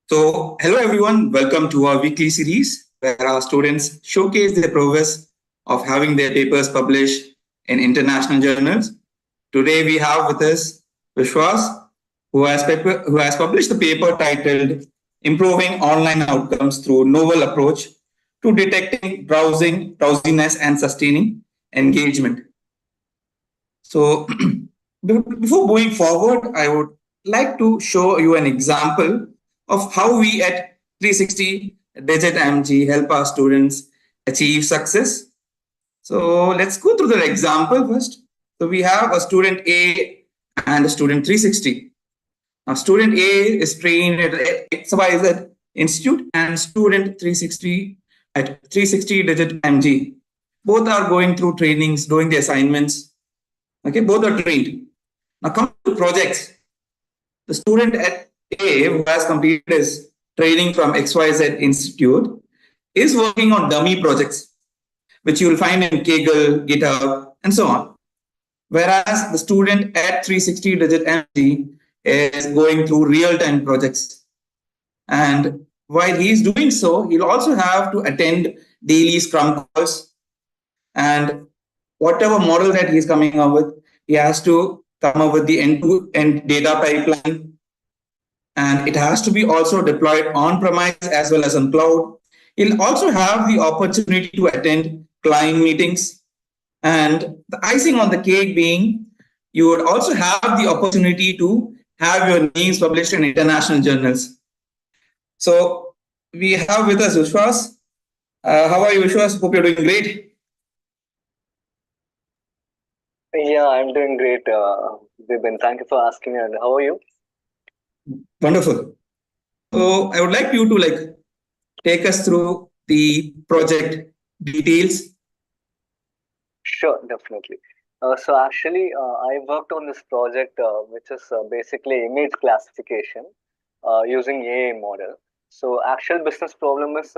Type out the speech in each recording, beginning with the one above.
Hello everyone, welcome to our weekly series where our students showcase their progress of having their papers published in international journals. Today we have with us Vishvash, who has published the paper titled Improving Online Outcomes Through Novel Approach to Detecting Drowsiness and Sustaining Engagement. So, before moving forward, I would like to show you an example of how we at 360 Digit MG help our students achieve success. So, let's go through the example first. So, we have a student A and a student 360. Now, student A is trained at XYZ Institute and student 360 at 360 Digit MG. Both are going through trainings, doing the assignments. Okay, both are trained. Now come to projects. The student at A who has completed his training from XYZ Institute is working on dummy projects, which you will find in Kaggle, GitHub, and so on. Whereas the student at 360 Digit MG is going through real-time projects. And while he's doing so, he'll also have to attend daily Scrum calls, and whatever model that he's coming up with, he has to come up with the end-to-end data pipeline, and it has to be also deployed on premise as well as on cloud. He'll also have the opportunity to attend client meetings, and the icing on the cake being you would also have the opportunity to have your names published in international journals. So we have with us Vishwas. How are you, Vishwas? Hope you're doing great. Yeah, I'm doing great, Vibin. Thank you for asking me. And how are you? Wonderful. So I would like you to take us through the project details. Sure, definitely. So actually, I worked on this project, which is basically image classification using AI model. So actual business problem is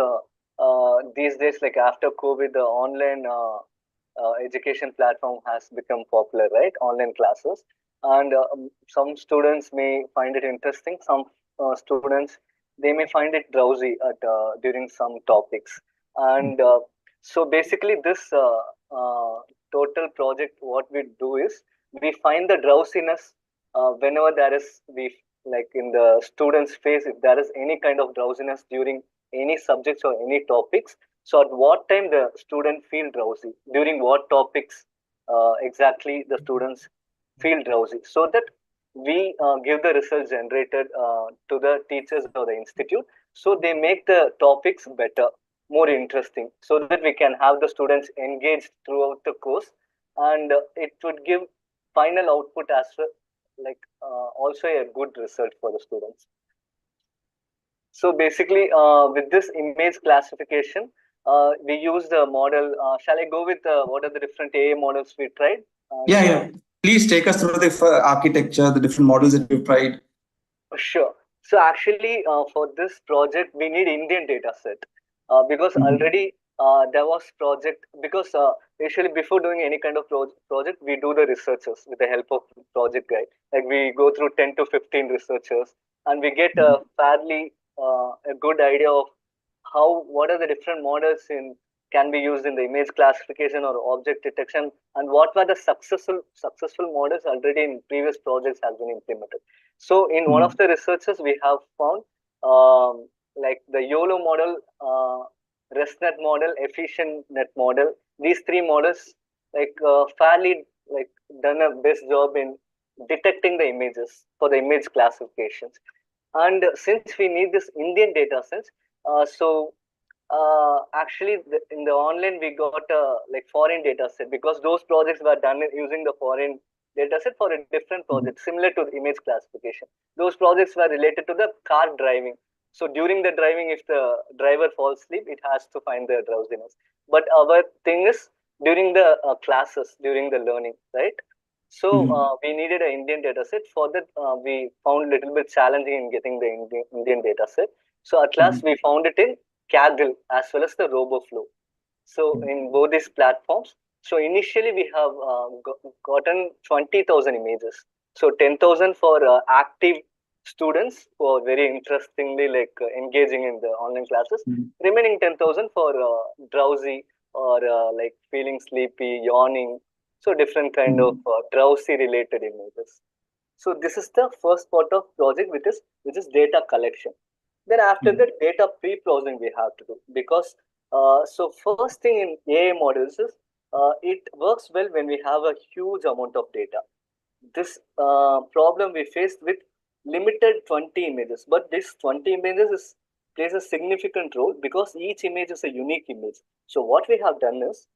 these days, like after COVID, the online education platform has become popular, right? Online classes, and some students may find it interesting. Some students they may find it drowsy at during some topics, and so basically this total project, what we do is we find the drowsiness whenever there is we like in the student's face, if there is any kind of drowsiness during any subjects or any topics. So at what time the student feel drowsy, during what topics exactly the students feel drowsy, so that we give the results generated to the teachers or the institute, so they make the topics better, more interesting, so that we can have the students engaged throughout the course, and it would give final output as well, like also a good result for the students. So basically, with this image classification, we use the model. Shall I go with what are the different AI models we tried? Yeah. Please take us through the architecture, the different models that you've tried. Sure. So actually, for this project, we need Indian data set because already there was project, because usually before doing any kind of project, we do the researchers with the help of project guide. Like we go through 10 to 15 researchers, and we get a fairly a good idea of what are the different models in can be used in the image classification or object detection, and what were the successful models already in previous projects has been implemented. So in one of the researches we have found like the YOLO model, RESTnet model, efficient net model. These three models fairly like done a best job in detecting the images for the image classifications. And since we need this Indian data sets, actually in the online we got like foreign data set, because those projects were done using the foreign data set for a different project similar to the image classification. Those projects were related to the car driving. So during the driving, if the driver falls asleep, it has to find the drowsiness. But our thing is during the classes, during the learning, right? So we needed an Indian data set. For that, we found a little bit challenging in getting the Indian data set. So at last, we found it in Kaggle as well as the RoboFlow. So in both these platforms, so initially we have gotten 20,000 images. So 10,000 for active students who are very interestingly engaging in the online classes. Mhm. Remaining 10,000 for drowsy or like feeling sleepy, yawning. So different kind of drowsy related images. So this is the first part of project, which is data collection. Then after Mhm. that, data pre-processing we have to do, because so first thing in AI models is it works well when we have a huge amount of data. This problem we faced with limited 20 images, but this 20 images plays a significant role because each image is a unique image. So what we have done is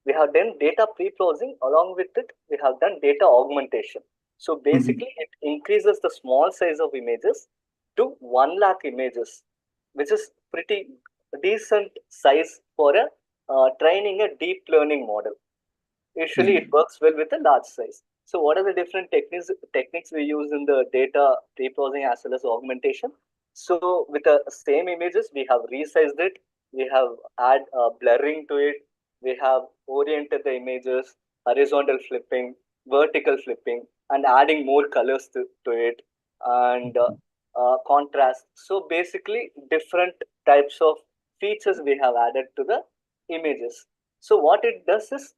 we have done data pre-processing. Along with it, we have done data augmentation. So Mhm. basically it increases the small size of images to 1 lakh images, which is pretty decent size for a training a deep learning model. Usually it Mhm. works well with a large size. So what are the different techniques we use in the data pre-processing as well as augmentation? So with the same images, we have resized it, we have add blurring to it, we have oriented the images, horizontal flipping, vertical flipping, and adding more colors to it, and contrast. So basically different types of features we have added to the images. So what it does is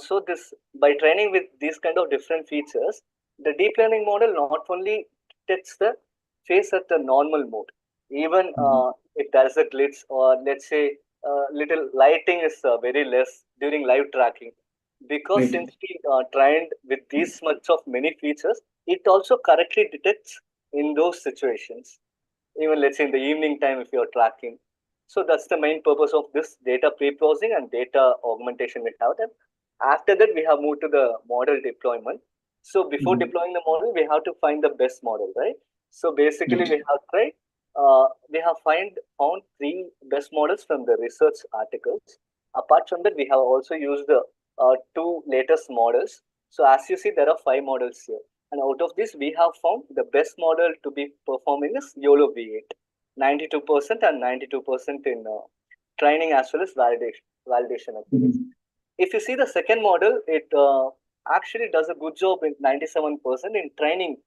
so this by training with these kind of different features, the deep learning model not only detects the face at the normal mode, even Mhm. if there is a glitch, or let's say little lighting is very less during live tracking, because Right. since we trained with these much of many features, it also correctly detects in those situations, even let's say in the evening time if you're tracking. So that's the main purpose of this data pre-processing and data augmentation we have done. After that, we have moved to the model deployment. So before Mhm. deploying the model, we have to find the best model, right? So basically, Right. we have found three best models from the research articles. Apart from that, we have also used the two latest models. So as you see, there are five models here. And out of this, we have found the best model to be performing is YOLO V8, 92% and 92% in training as well as validation accuracy. Mhm. If you see the second model, it actually does a good job in 97% in training,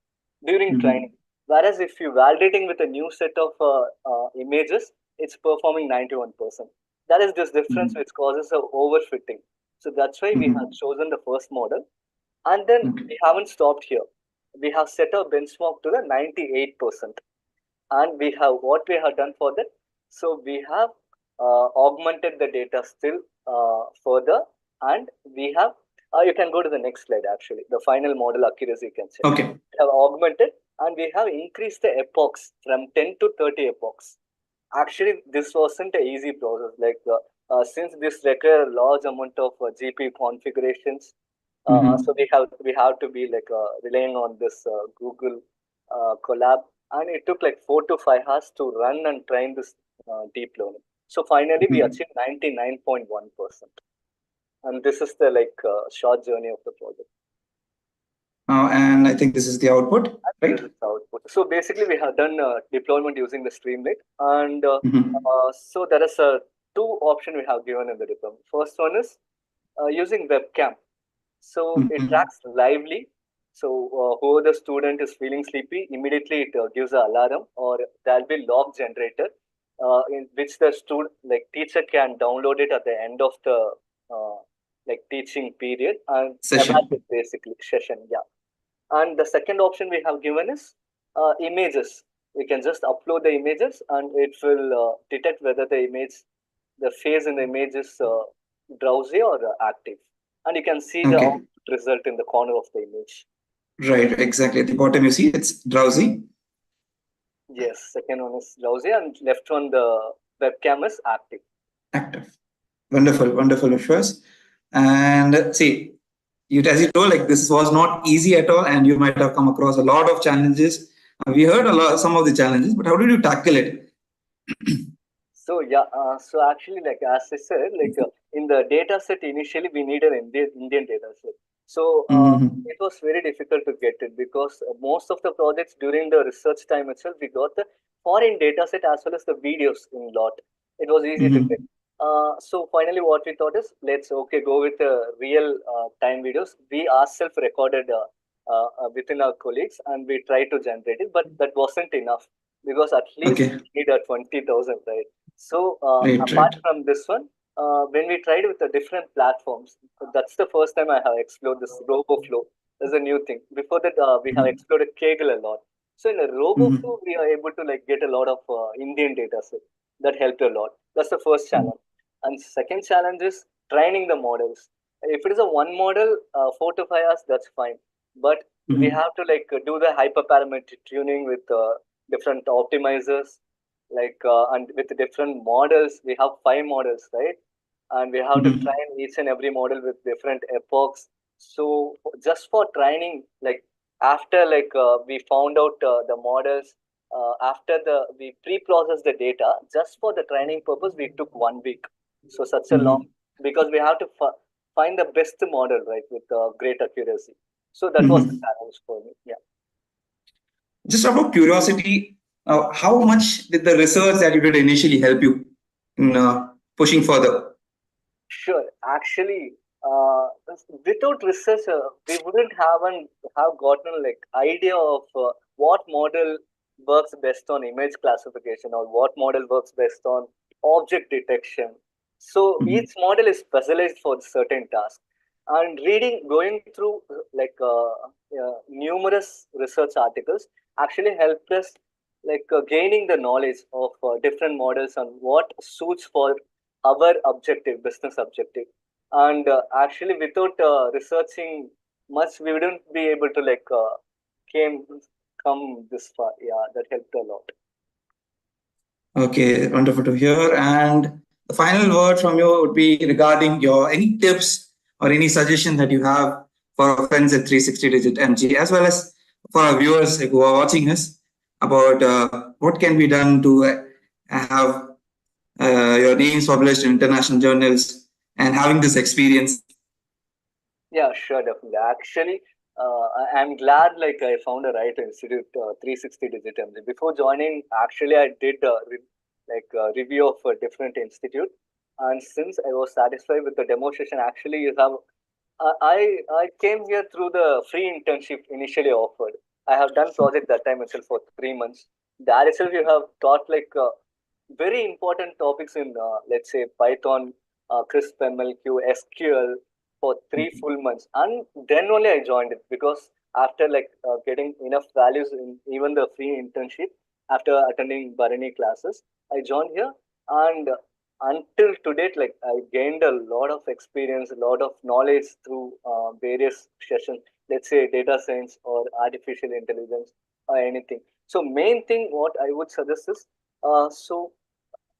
during training. Mhm. Whereas if you validating with a new set of images, it's performing 91%. That is this difference Mhm. which causes a overfitting. So that's why we have Mhm. chosen the first model. And then Okay. we haven't stopped here. We have set a benchmark to the 98%. And we have what we have done for that. So we have augmented the data still further, and we have you can go to the next slide. Actually, the final model accuracy you can check. Okay. We have augmented, and we have increased the epochs from 10 to 30 epochs. Actually, this wasn't an easy process. Since this require a large amount of GPU configurations, so Mhm. we have to be relying on this Google collab, and it took like 4 to 5 hours to run and train this deep learning. So finally, we Mhm. achieved 99.1%, and this is the short journey of the project. And I think this is the output, This right? is the output. So basically, we have done deployment using the Streamlit, and Mhm. so there is two option we have given in the deployment. First one is using webcam. So it Mhm. tracks lively. So whoever the student is feeling sleepy, immediately it gives an alarm, or there'll be log generator, in which the student teacher can download it at the end of the uh, teaching period and Session. evaluate basically session. Yeah. And the second option we have given is images. We can just upload the images, and it will detect whether the face in the image is drowsy or active. And you can see the Okay. output result in the corner of the image. Right. Exactly. At the bottom, you see it's drowsy. Yes, second one is drowsy, and left one the webcam is active. Active. Wonderful. Wonderful, Vishwas. And see, as you told, like this was not easy at all, and you might have come across a lot of challenges. We heard some of the challenges, but how did you tackle it? So yeah, so actually, like as I said, in the data set initially we need an Indian data set. So Mhm. it was very difficult to get it, because most of the projects during the research time itself we got the foreign data set as well as the videos in lot. It was easy to get. Mhm. So finally, what we thought is let's go with the real time videos. We ourselves recorded within our colleagues, and we tried to generate it, but that wasn't enough because at least Okay. we need a 20,000, right? So Right. apart Right. from this one, when we tried with the different platforms, that's the first time I have explored this RoboFlow as a new thing. Before that, we have Mhm. explored Kaggle a lot. So in a RoboFlow, Mhm. we are able to like get a lot of Indian data set. That helped a lot. That's the first challenge. And second challenge is training the models. If it is a one model, 4 to 5 hours, that's fine. But we Mhm. have to like do the hyperparametric tuning with different optimizers, like and with different models. We have 5 models, right? And we have to Mhm. train each and every model with different epochs. So just for training, like after like we found out the models, after the we pre-processed the data just for the training purpose, we took 1 week. So such a long, Mhm. because we have to find the best model, right, with great accuracy. So that was the Mhm. challenge for me. Yeah. Just out of curiosity, how much did the research that you did initially help you in pushing further? Sure. Actually, without research, we wouldn't have gotten like idea of what model works best on image classification or what model works best on object detection. So Mhm. each model is specialized for certain task. And going through numerous research articles actually helped us like gaining the knowledge of different models and what suits for our objective, business objective. And actually, without researching much, we wouldn't be able to like came come this far. Yeah, that helped a lot. Okay, wonderful to hear. And the final word from you would be regarding your any tips or any suggestion that you have for our friends at 360 Digit MG, as well as for our viewers who are watching us about what can be done to have your names published in international journals and having this experience. Yeah, sure, definitely. Actually, I'm glad like I found a right institute, 360 Digit MD. Before joining, actually, I did review of a different institute, and since I was satisfied with the demonstration, actually, you have I came here through the free internship initially offered. I have done project that time itself for 3 months. That itself you have taught like very important topics in let's say Python, Crisp MLQ, SQL for 3 full months, and then only I joined it because after like getting enough values in even the free internship, after attending Bharani classes, I joined here, and until to date, like I gained a lot of experience, a lot of knowledge through various sessions. Let's say data science or artificial intelligence or anything. So main thing what I would suggest is so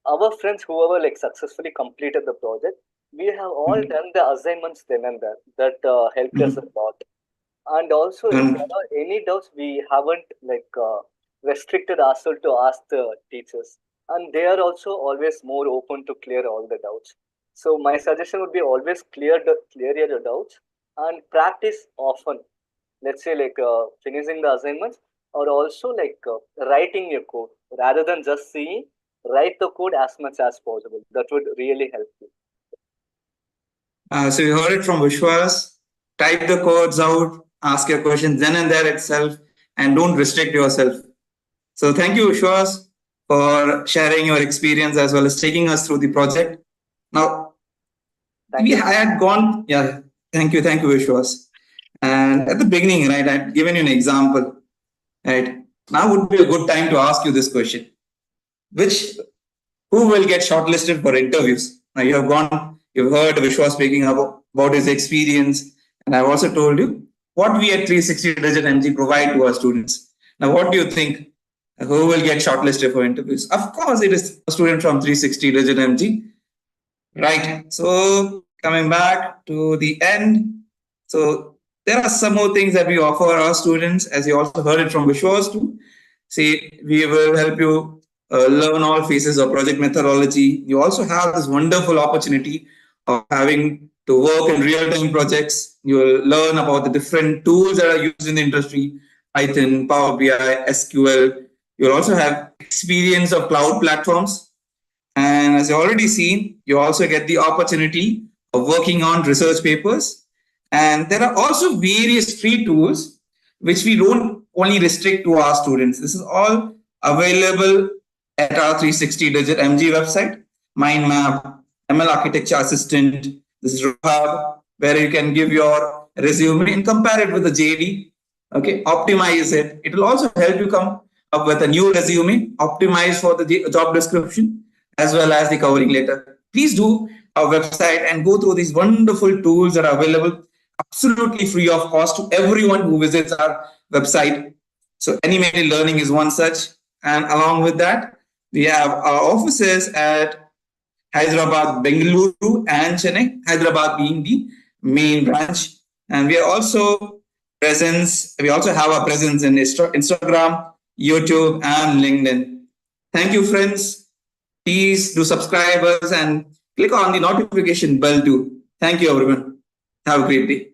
our friends whoever like successfully completed the project, we have all Mhm. done the assignments then and there. That helped us a Mhm. lot. And also if there And are any doubts, we haven't like restricted ourselves to ask the teachers, and they are also always more open to clear all the doubts. So my suggestion would be always clear your doubts and practice often. Let's say like finishing the assignments, or also like writing your code rather than just seeing. Write the code as much as possible. That would really help you. so you heard it from Vishwas. Type the codes out, ask your questions then and there itself, and don't restrict yourself. So thank you, Vishwas, for sharing your experience as well as taking us through the project. Now, Thank we you. had gone, yeah, thank you, Vishwas. And at the beginning, right, I'd given you an example, right? Now would be a good time to ask you this question. Which who will get shortlisted for interviews? Now you have gone, you've heard Vishwa speaking about his experience, and I've also told you what we at 360 Digit MG provide to our students. Now, what do you think? Who will get shortlisted for interviews? Of course, it is a student from 360 Digit MG. Right. So coming back to the end, so there are some more things that we offer our students, as you also heard it from Vishwas too. See, we will help you learn all phases of project methodology. You also have this wonderful opportunity of having to work in real-time projects. You will learn about the different tools that are used in the industry, Python, Power BI, SQL. You'll also have experience of cloud platforms, and as you already seen, you also get the opportunity of working on research papers. And there are also various free tools which we don't only restrict to our students. This is all available at our 360-digit MG website, Mind Map, ML Architecture Assistant. This is Hub, where you can give your resume and compare it with the JD. Okay, optimize it. It will also help you come up with a new resume, optimized for the job description, as well as the covering letter. Please do our website and go through these wonderful tools that are available absolutely free of cost to everyone who visits our website. So animated learning is one such. And along with that, we have our offices at Hyderabad, Bengaluru, and Chennai. Hyderabad being the main branch. And we are also we also have a presence in Instagram, YouTube, and LinkedIn. Thank you, friends. Please do subscribe us and click on the notification bell too. Thank you, everyone. Have a great day.